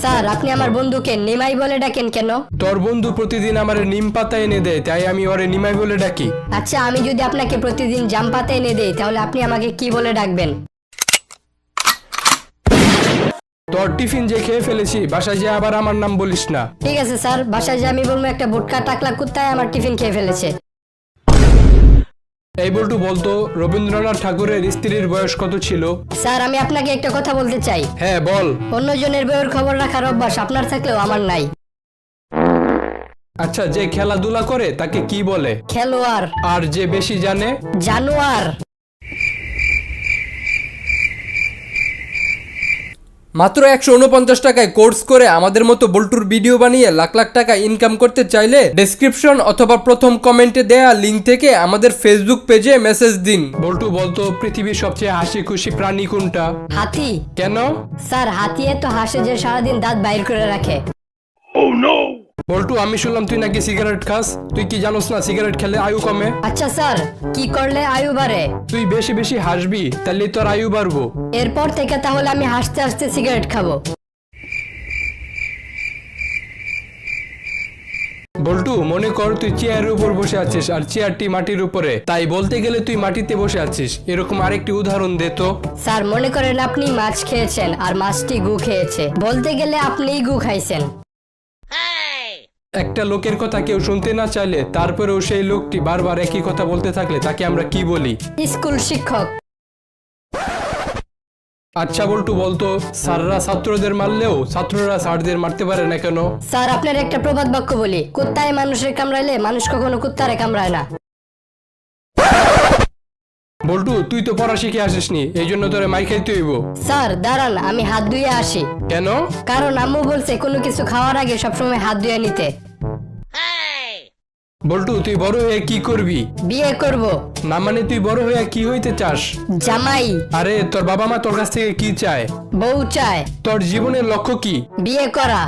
Sir আপনি আমার বন্ধুকে নিমাই বলে ডাকেন কেন? তোর বন্ধু প্রতিদিন আমার নিম পাতা এনে দেয়, তাই আমি ওরে নিমাই বলে ডাকি। আচ্ছা আমি যদি আপনাকে প্রতিদিন জাম পাতা এনে দেই তাহলে আপনি আমাকে কি বলে ডাকবেন? তোর টিফিন যে খেয়ে ফেলেছি, বাসায় যে আবার আমার নাম বলিস না। ঠিক আছে স্যার, বাসায় যে আমি বলবো একটা ভুটকা টাকলা কুত্তায় আমার টিফিন খেয়ে ফেলেছে। এই বল্টু বলতো, রবীন্দ্রনাথ ঠাকুরের স্ত্রীর বয়স কত ছিল? স্যার আমি আপনাকে একটা কথা বলতে চাই। হ্যাঁ বল। অন্যজনের বইয়ের খবর রাখার অভ্যাস আপনার থাকলেও আমার নাই। আচ্ছা, যে খেলাধুলা করে তাকে কি বলে? খেলোয়াড়। আর যে বেশি জানে? জানোয়ার। মাত্র 149 টাকায় কোর্স করে আমাদের মতো বল্টুর ভিডিও বানিয়ে লাখ লাখ টাকা ইনকাম করতে চাইলে ডেসক্রিপশন অথবা প্রথম কমেন্টে দেয়া লিঙ্ক থেকে আমাদের ফেসবুক পেজে মেসেজ দিন। বল্টু বলতো, পৃথিবীর সবচেয়ে হাসি খুশি প্রাণী কোনটা? হাতি। কেন? স্যার হাতি এত হাসে যে সারাদিন দাঁত বাইর করে রাখে। বল্টু, আমি শুনলাম তুই নাকি সিগারেট খাস। তুই কি জানোস না সিগারেট খেলে আয়ু কমে? আচ্ছা স্যার, কি করলে আয়ু বাড়ে? তুই বেশি বেশি হাসবি, তাহলে তোর আয়ু বাড়বো। এরপর থেকে তাহলে আমি হাসতে হাসতে সিগারেট খাবো। বল্টু, মনে কর তুই চেয়ারের উপর বসে আছিস আর চেয়ারটি মাটির উপরে, তাই বলতে গেলে তুই মাটিতে বসে আছিস। এরকম আরেকটি উদাহরণ দে তো। স্যার মনে করেন আপনি মাছ খেয়েছেন আর মাছটি গু খেয়েছে, বলতে গেলে আপনিই গু খাইছেন। একটা লোকের কথা কেউ শুনতে না চাইলে তারপরেও সেই লোকটি বারবার একই কথা বলতে থাকলে তাকে আমরা কি বলি? স্কুল শিক্ষক। আচ্ছা বল্টু বলতো, স্যাররা ছাত্রদের মারলেও ছাত্ররা স্যারদের মারতে পারে না কেন? স্যার আপনার একটা প্রবাদ বাক্য বলি, কুত্তায় মানুষের কামড়াইলে মানুষ কখনো কুত্তারে কামড়ায় না। বল্টু, তুই তো পড়া শিখে আসিসনি, এই জন্য তোরে মাই খাইতে হইব। স্যার দাঁড়ান, আমি হাত ধুয়ে আসি। কেন? কারণ আম্মু বলছে কোনো কিছু খাওয়ার আগে সবসময় হাত ধুয়ে নিতে। বল্টু, তুই বড় হয়ে কি করবি? বিয়ে করব। না মানে তুই বড় হয়ে কি হইতে চাস? জামাই। আরে তোর বাবা মা তোর কাছ থেকে কি চায়? বউ চায়। তোর জীবনের লক্ষ্য কি? বিয়ে করা।